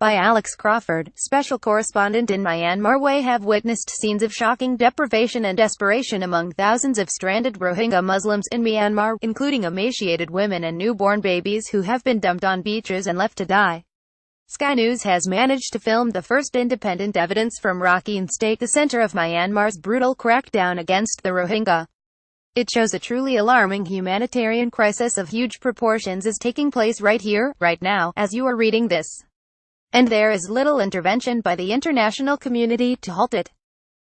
By Alex Crawford, special correspondent in MyanmarWe, have witnessed scenes of shocking deprivation and desperation among thousands of stranded Rohingya Muslims in Myanmar, including emaciated women and newborn babies who have been dumped on beaches and left to die. Sky News has managed to film the first independent evidence from Rakhine State, the center of Myanmar's brutal crackdown against the Rohingya. It shows a truly alarming humanitarian crisis of huge proportions is taking place right here, right now, as you are reading this. And there is little intervention by the international community to halt it.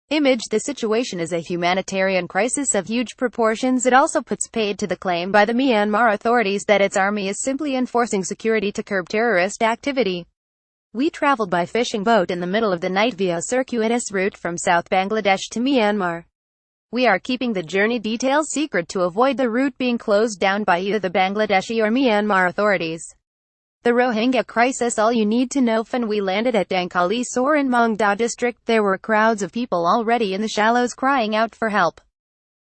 The situation is a humanitarian crisis of huge proportions. It also puts paid to the claim by the Myanmar authorities that its army is simply enforcing security to curb terrorist activity. We traveled by fishing boat in the middle of the night via a circuitous route from South Bangladesh to Myanmar. We are keeping the journey details secret to avoid the route being closed down by either the Bangladeshi or Myanmar authorities. The Rohingya crisis. All you need to know. When we landed at Dangkali Sor in Mongda district, there were crowds of people already in the shallows crying out for help.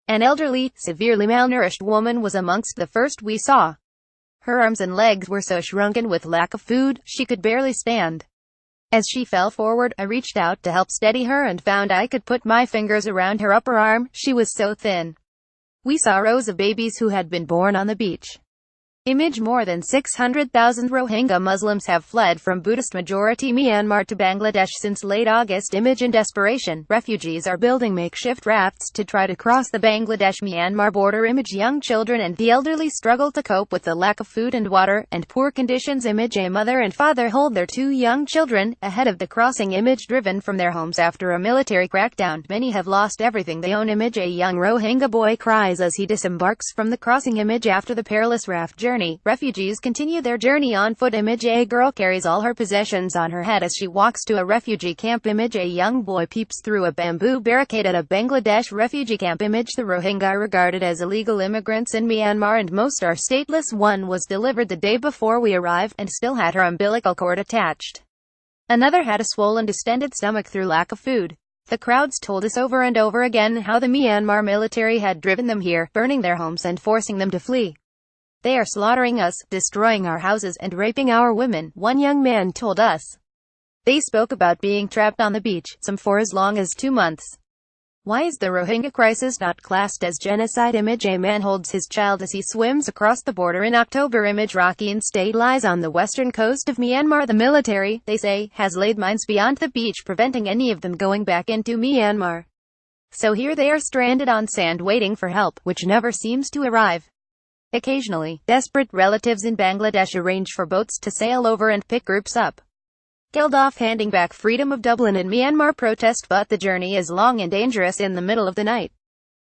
An elderly, severely malnourished woman was amongst the first we saw. Her arms and legs were so shrunken with lack of food, she could barely stand. As she fell forward, I reached out to help steady her and found I could put my fingers around her upper arm. She was so thin. We saw rows of babies who had been born on the beach. More than 600,000 Rohingya Muslims have fled from Buddhist-majority Myanmar to Bangladesh since late August. In desperation, refugees are building makeshift rafts to try to cross the Bangladesh-Myanmar border. Young children and the elderly struggle to cope with the lack of food and water, and poor conditions. A mother and father hold their two young children ahead of the crossing. Driven from their homes after a military crackdown. Many have lost everything they own. A young Rohingya boy cries as he disembarks from the crossing. After the perilous raft journey, refugees continue their journey on foot. A girl carries all her possessions on her head as she walks to a refugee camp. A young boy peeps through a bamboo barricade at a Bangladesh refugee camp. The Rohingya are regarded as illegal immigrants in Myanmar and most are stateless. One was delivered the day before we arrived, and still had her umbilical cord attached. Another had a swollen, distended stomach through lack of food. The crowds told us over and over again how the Myanmar military had driven them here, burning their homes and forcing them to flee. They are slaughtering us, destroying our houses, and raping our women, one young man told us. They spoke about being trapped on the beach, some for as long as 2 months. Why is the Rohingya crisis not classed as genocide? A man holds his child as he swims across the border in October. Rakhine State lies on the western coast of Myanmar. The military, they say, has laid mines beyond the beach, preventing any of them going back into Myanmar. So here they are stranded on sand waiting for help, which never seems to arrive. Occasionally, desperate relatives in Bangladesh arrange for boats to sail over and pick groups up. Geldof handing back freedom of Dublin in Myanmar protest, but the journey is long and dangerous in the middle of the night.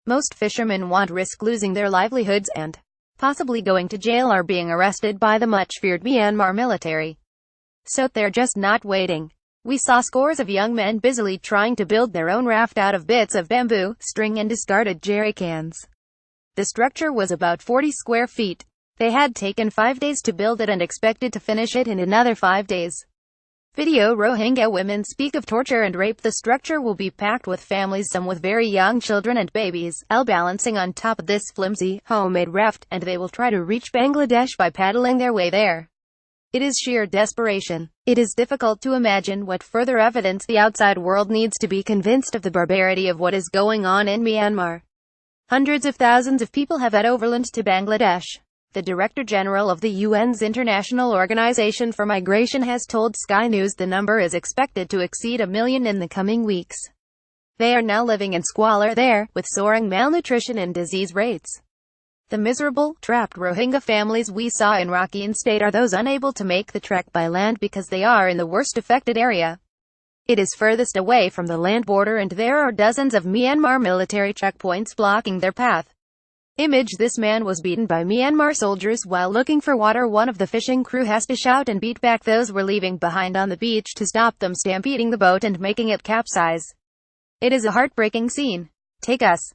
Most fishermen won't risk losing their livelihoods and possibly going to jail or being arrested by the much-feared Myanmar military. So they're just not waiting. We saw scores of young men busily trying to build their own raft out of bits of bamboo, string and discarded jerry cans. The structure was about 40 square feet. They had taken 5 days to build it and expected to finish it in another 5 days. Video. Rohingya women speak of torture and rape. The structure will be packed with families, some with very young children and babies, all balancing on top of this flimsy, homemade raft, and they will try to reach Bangladesh by paddling their way there. It is sheer desperation. It is difficult to imagine what further evidence the outside world needs to be convinced of the barbarity of what is going on in Myanmar. Hundreds of thousands of people have head overland to Bangladesh. The Director General of the UN's International Organization for Migration has told Sky News the number is expected to exceed 1 million in the coming weeks. They are now living in squalor there, with soaring malnutrition and disease rates. The miserable, trapped Rohingya families we saw in Rakhine State are those unable to make the trek by land because they are in the worst affected area. It is furthest away from the land border and there are dozens of Myanmar military checkpoints blocking their path. This man was beaten by Myanmar soldiers while looking for water. One of the fishing crew has to shout and beat back those we're leaving behind on the beach to stop them stampeding the boat and making it capsize. It is a heartbreaking scene. Take us,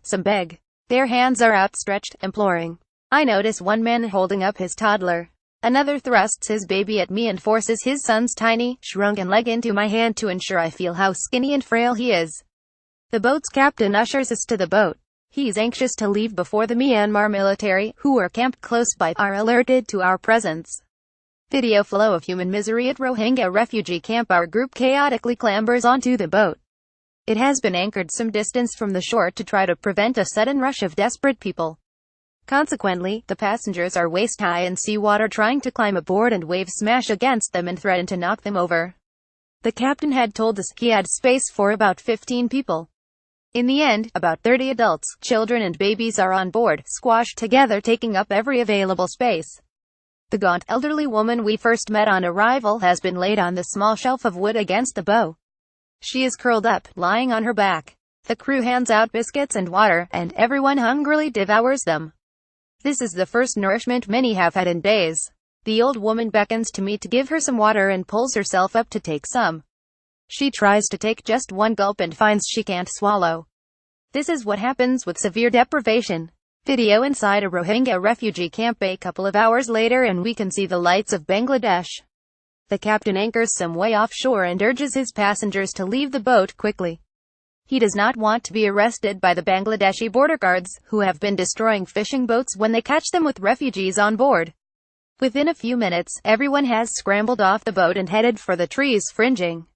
some beg. Their hands are outstretched, imploring. I notice one man holding up his toddler. Another thrusts his baby at me and forces his son's tiny, shrunken leg into my hand to ensure I feel how skinny and frail he is. The boat's captain ushers us to the boat. He's anxious to leave before the Myanmar military, who are camped close by, are alerted to our presence. Video flow of human misery at Rohingya refugee camp. Our group chaotically clambers onto the boat. It has been anchored some distance from the shore to try to prevent a sudden rush of desperate people. Consequently, the passengers are waist-high in seawater trying to climb aboard, and waves smash against them and threaten to knock them over. The captain had told us he had space for about 15 people. In the end, about 30 adults, children and babies are on board, squashed together, taking up every available space. The gaunt, elderly woman we first met on arrival has been laid on the small shelf of wood against the bow. She is curled up, lying on her back. The crew hands out biscuits and water, and everyone hungrily devours them. This is the first nourishment many have had in days. The old woman beckons to me to give her some water and pulls herself up to take some. She tries to take just one gulp and finds she can't swallow. This is what happens with severe deprivation. Video inside a Rohingya refugee camp a couple of hours later, and we can see the lights of Bangladesh. The captain anchors some way offshore and urges his passengers to leave the boat quickly. He does not want to be arrested by the Bangladeshi border guards, who have been destroying fishing boats when they catch them with refugees on board. Within a few minutes, everyone has scrambled off the boat and headed for the trees fringing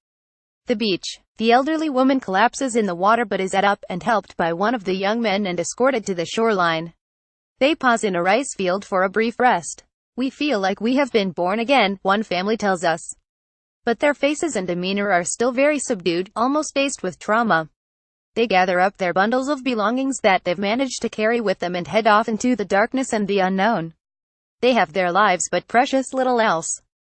the beach. The elderly woman collapses in the water but is up and helped by one of the young men and escorted to the shoreline. They pause in a rice field for a brief rest. We feel like we have been born again, one family tells us. But their faces and demeanor are still very subdued, almost dazed with trauma. They gather up their bundles of belongings that they've managed to carry with them and head off into the darkness and the unknown. They have their lives but precious little else.